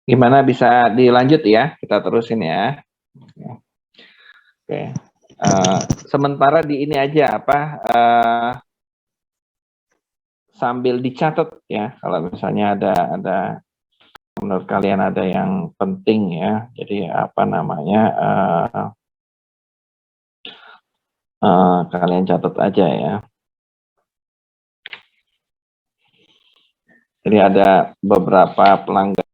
Gimana, bisa dilanjut ya? Kita terusin ya. Oke. Sementara di ini aja sambil dicatat ya. Kalau misalnya ada menurut kalian ada yang penting ya. Jadi kalian catat aja ya. Jadi ada beberapa pelanggaran.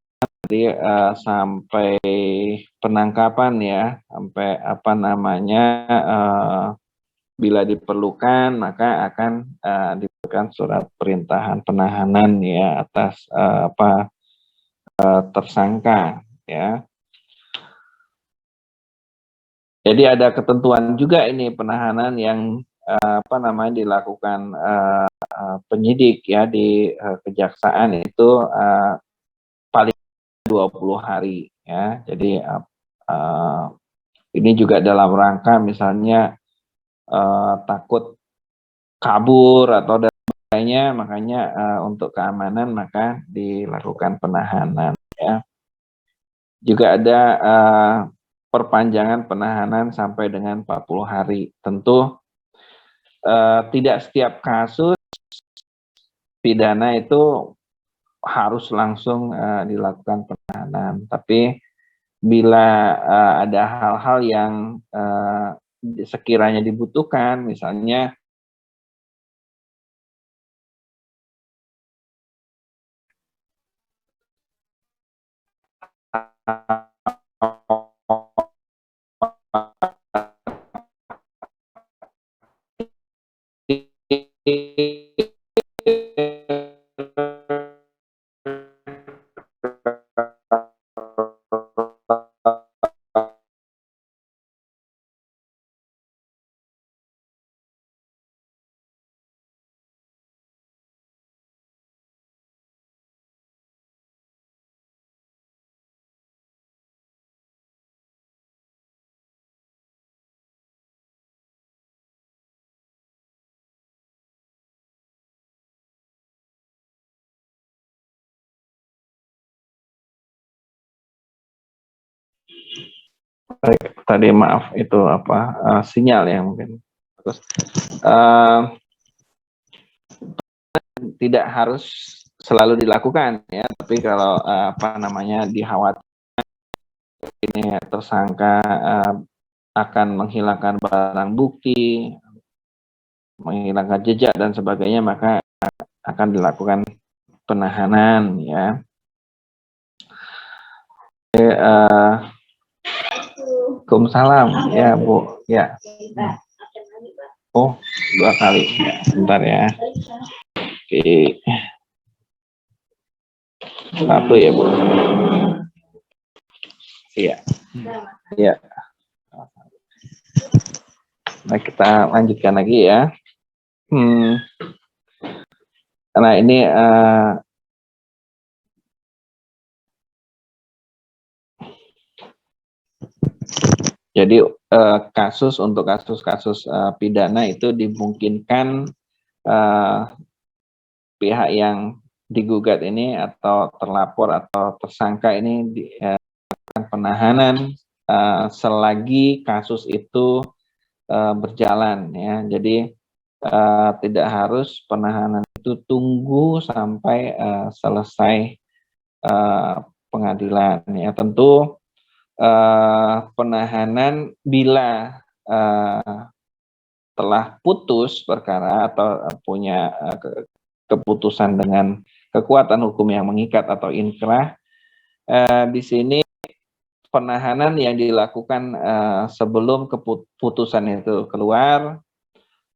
Jadi sampai penangkapan ya, sampai bila diperlukan maka akan diberikan surat perintahan penahanan ya atas tersangka ya. Jadi ada ketentuan juga ini penahanan yang dilakukan penyidik ya di kejaksaan itu paling 20 hari ya. Jadi ini juga dalam rangka misalnya takut kabur atau dan sebagainya, makanya untuk keamanan maka dilakukan penahanan ya. Juga ada perpanjangan penahanan sampai dengan 40 hari. Tentu tidak setiap kasus pidana itu harus langsung dilakukan penahanan, tapi bila ada hal-hal yang sekiranya dibutuhkan, misalnya tadi maaf itu sinyal ya mungkin. Terus tidak harus selalu dilakukan ya, tapi kalau dikhawatirkan ini tersangka akan menghilangkan barang bukti, menghilangkan jejak dan sebagainya, maka akan dilakukan penahanan ya. Waalaikumsalam ya Bu ya. Oh 2 kali ya, bentar ya. Oke. 1 ya Bu. Iya. Iya. Nah, kita lanjutkan lagi ya. Karena ini jadi untuk kasus-kasus pidana itu dimungkinkan pihak yang digugat ini atau terlapor atau tersangka ini penahanan selagi kasus itu berjalan ya. Jadi tidak harus penahanan itu tunggu sampai selesai pengadilan ya. Tentu penahanan bila telah putus perkara atau punya keputusan dengan kekuatan hukum yang mengikat atau inkrah, di sini penahanan yang dilakukan sebelum keputusan itu keluar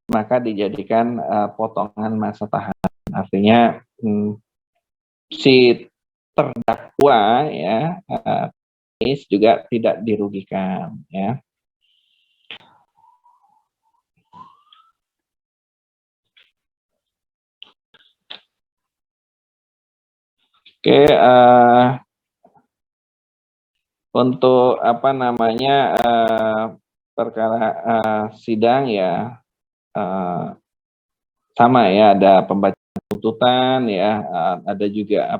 maka dijadikan potongan masa tahanan. Artinya si terdakwa ya juga tidak dirugikan ya. Oke, untuk perkara sidang ya sama ya, ada pembacaan tuntutan ya, ada juga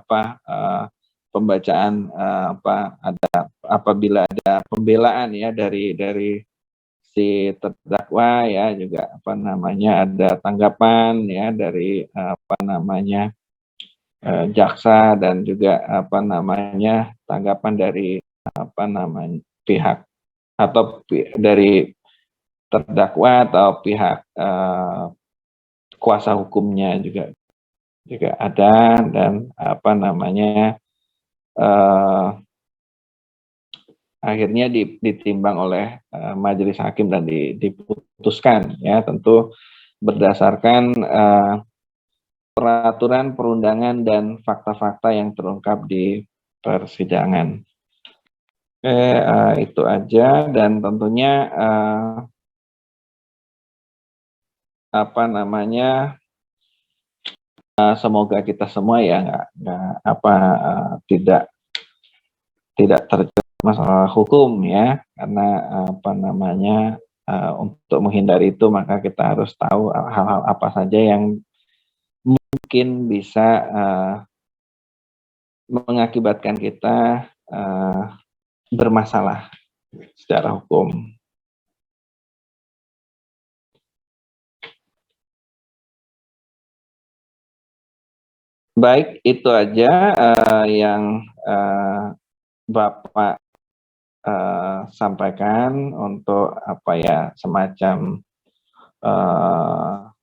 pembacaan apabila ada pembelaan ya dari si terdakwa ya, juga ada tanggapan ya dari jaksa, dan juga tanggapan dari pihak atau dari terdakwa atau pihak kuasa hukumnya juga ada, dan akhirnya ditimbang oleh majelis hakim dan diputuskan ya, tentu berdasarkan peraturan perundangan dan fakta-fakta yang terungkap di persidangan. Oke, itu aja, dan tentunya semoga kita semua ya tidak terjerat masalah hukum ya, karena untuk menghindari itu maka kita harus tahu hal-hal apa saja yang mungkin bisa mengakibatkan kita bermasalah secara hukum. Baik, itu aja yang Bapak sampaikan untuk semacam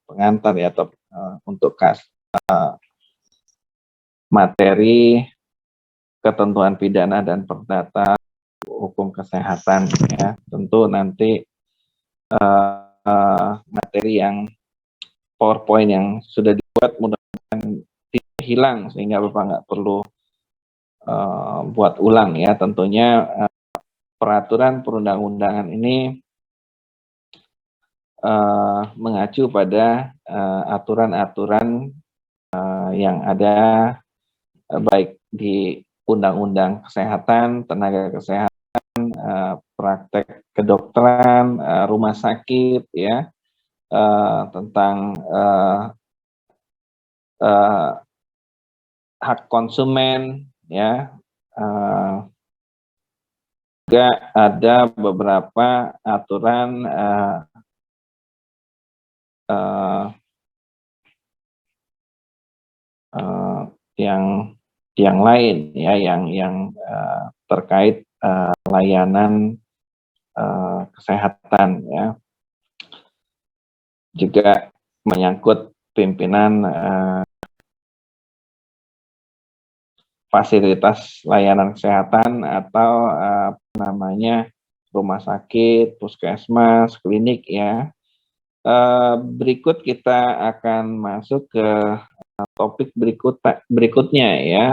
pengantar ya, atau untuk materi ketentuan pidana dan perdata hukum kesehatan ya. Tentu nanti materi yang PowerPoint yang sudah dibuat mudah-mudahan tidak hilang, sehingga Bapak nggak perlu buat ulang ya. Tentunya peraturan perundang-undangan ini mengacu pada aturan-aturan yang ada baik di Undang-Undang Kesehatan, Tenaga Kesehatan, praktek kedokteran, rumah sakit ya, tentang hak konsumen ya, juga ada beberapa aturan yang lain ya, yang terkait layanan kesehatan ya, juga menyangkut pimpinan fasilitas layanan kesehatan atau rumah sakit, puskesmas, klinik ya. Berikut kita akan masuk ke topik berikutnya ya,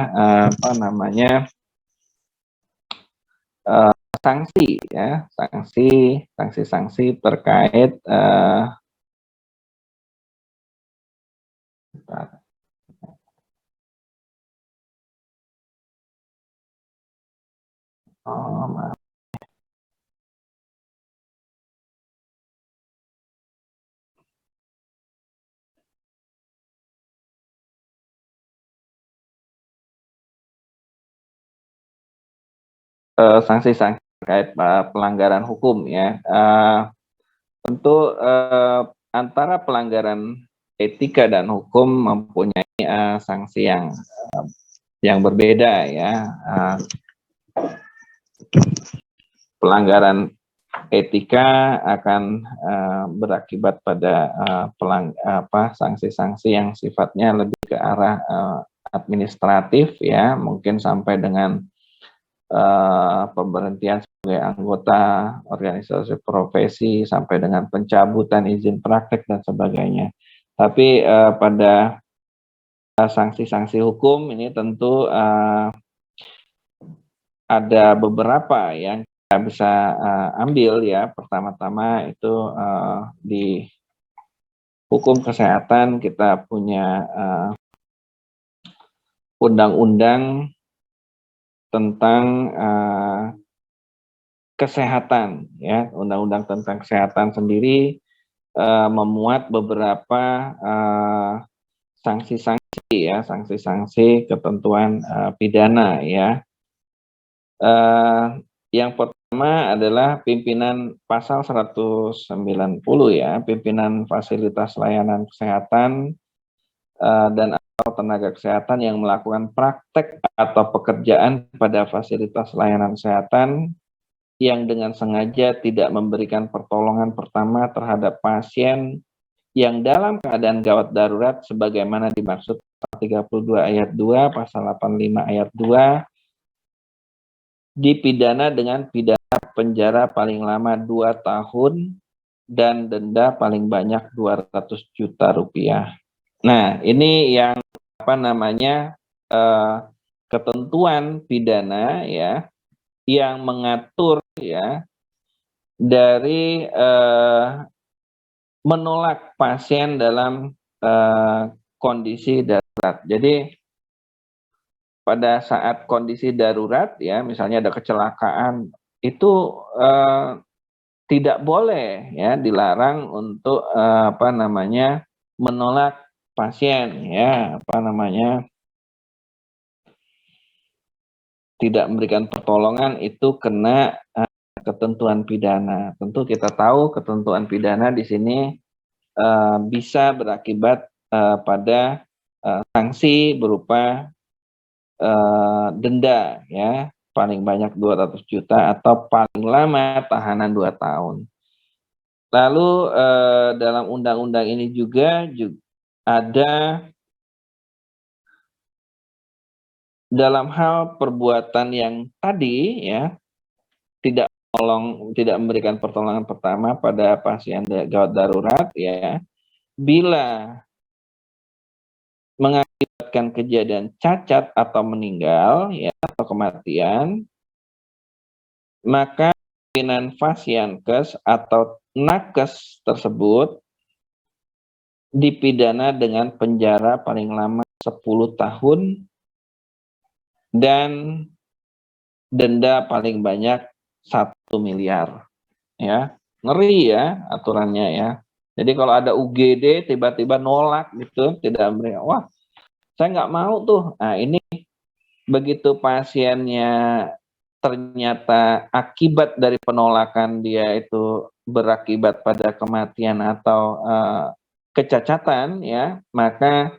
sanksi ya, sanksi terkait sanksi-sanksi terkait pelanggaran hukum ya. Tentu antara pelanggaran etika dan hukum mempunyai sanksi yang berbeda ya. Pelanggaran etika akan berakibat pada sanksi-sanksi yang sifatnya lebih ke arah administratif ya, mungkin sampai dengan pemberhentian sebagai anggota organisasi profesi, sampai dengan pencabutan izin praktek dan sebagainya. Tapi pada sanksi-sanksi hukum ini tentu ada beberapa yang kita bisa ambil ya. Pertama-tama itu di hukum kesehatan kita punya undang-undang tentang kesehatan ya. Undang-undang tentang kesehatan sendiri memuat beberapa sanksi-sanksi ya, sanksi-sanksi ketentuan pidana ya. Yang pertama adalah pimpinan pasal 190 ya, pimpinan fasilitas layanan kesehatan dan atau tenaga kesehatan yang melakukan praktek atau pekerjaan pada fasilitas layanan kesehatan yang dengan sengaja tidak memberikan pertolongan pertama terhadap pasien yang dalam keadaan gawat darurat sebagaimana dimaksud pasal 32 ayat 2, pasal 85 ayat 2, dipidana dengan pidana penjara paling lama 2 tahun dan denda paling banyak 200 juta rupiah. Nah, ini yang ketentuan pidana ya yang mengatur ya dari menolak pasien dalam kondisi darurat. Jadi pada saat kondisi darurat ya, misalnya ada kecelakaan, itu tidak boleh ya, dilarang untuk menolak pasien ya, tidak memberikan pertolongan, itu kena ketentuan pidana. Tentu kita tahu ketentuan pidana di sini bisa berakibat pada sanksi berupa denda ya, paling banyak 200 juta atau paling lama tahanan 2 tahun. Lalu dalam undang-undang ini juga ada dalam hal perbuatan yang tadi ya, tidak memberikan pertolongan pertama pada pasien gawat darurat ya, bila mengakibatkan kejadian cacat atau meninggal ya, atau kematian, maka pimpinan Fasyankes atau nakes tersebut dipidana dengan penjara paling lama 10 tahun dan denda paling banyak 1 miliar ya. Ngeri ya aturannya ya. Jadi kalau ada UGD tiba-tiba nolak gitu, tidak memberi, wah saya nggak mau tuh. Nah ini begitu pasiennya ternyata akibat dari penolakan dia itu berakibat pada kematian atau kecacatan ya, maka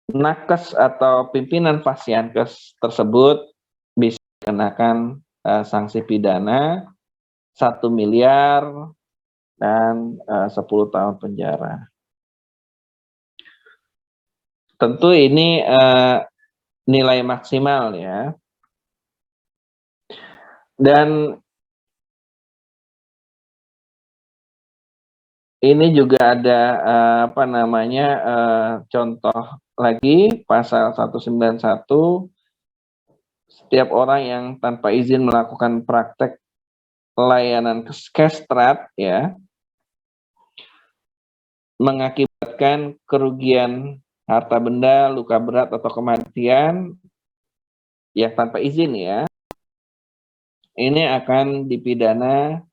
nakes atau pimpinan Fasyankes tersebut bisa dikenakan sanksi pidana 1 miliar dan 10 tahun penjara. Tentu ini nilai maksimal ya. Dan ini juga ada contoh lagi pasal 191, setiap orang yang tanpa izin melakukan praktek layanan kestrat ya, mengakibatkan kerugian harta benda, luka berat atau kematian yang tanpa izin ya, ini akan dipidana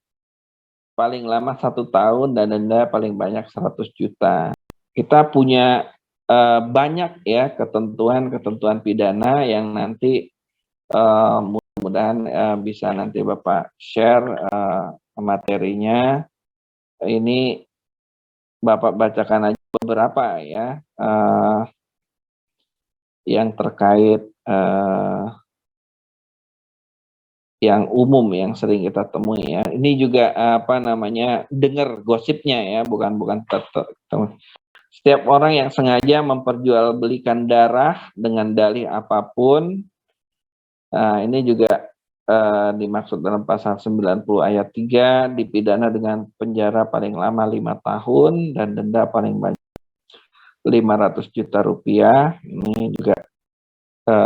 paling lama 1 tahun dan denda paling banyak 100 juta. Kita punya banyak ya ketentuan pidana yang nanti mudah-mudahan bisa nanti Bapak share materinya. Ini Bapak bacakan aja beberapa ya yang terkait yang umum yang sering kita temui ya. Ini juga dengar gosipnya ya, bukan setiap orang yang sengaja memperjualbelikan darah dengan dalih apapun, ini juga dimaksud dalam pasal 90 ayat 3, dipidana dengan penjara paling lama 5 tahun dan denda paling banyak 500 juta rupiah. Ini juga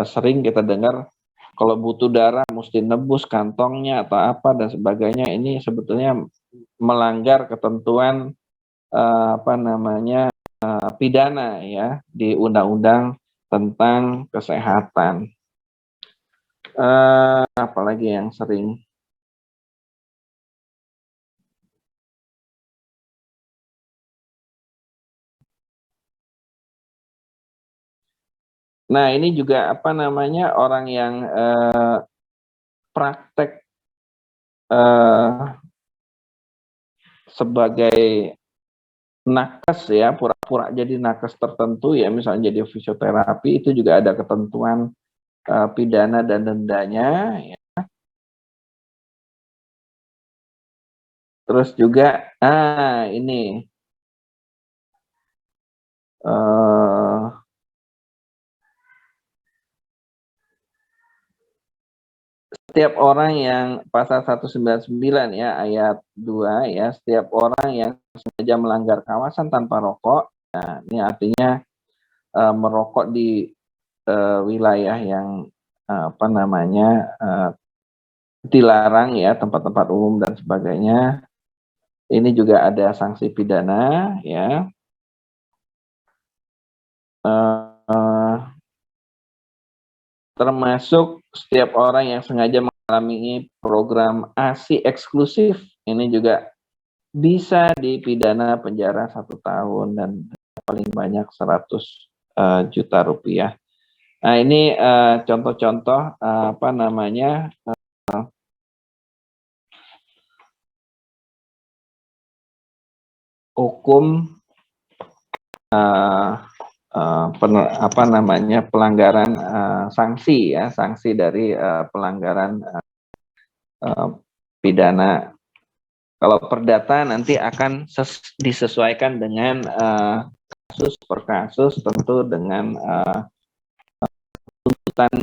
sering kita dengar, kalau butuh darah mesti nebus kantongnya atau apa dan sebagainya. Ini sebetulnya melanggar ketentuan pidana ya di undang-undang tentang kesehatan. Apalagi yang sering Nah, ini juga apa namanya, orang yang praktek sebagai nakes ya, pura-pura jadi nakes tertentu ya, misalnya jadi fisioterapi, itu juga ada ketentuan pidana dan dendanya ya. Terus juga ini setiap orang yang pasal 199 ya ayat 2 ya, setiap orang yang sengaja melanggar kawasan tanpa rokok, nah ini artinya merokok di wilayah yang apa namanya dilarang ya, tempat-tempat umum dan sebagainya. Ini juga ada sanksi pidana ya. Termasuk setiap orang yang sengaja mengalami program ASI eksklusif, ini juga bisa dipidana penjara 1 tahun dan paling banyak 100 juta rupiah. Nah, ini contoh-contoh apa namanya hukum apa namanya pelanggaran sanksi ya, sanksi dari pelanggaran pidana. Kalau perdata nanti akan disesuaikan dengan kasus per kasus, tentu dengan tuntutan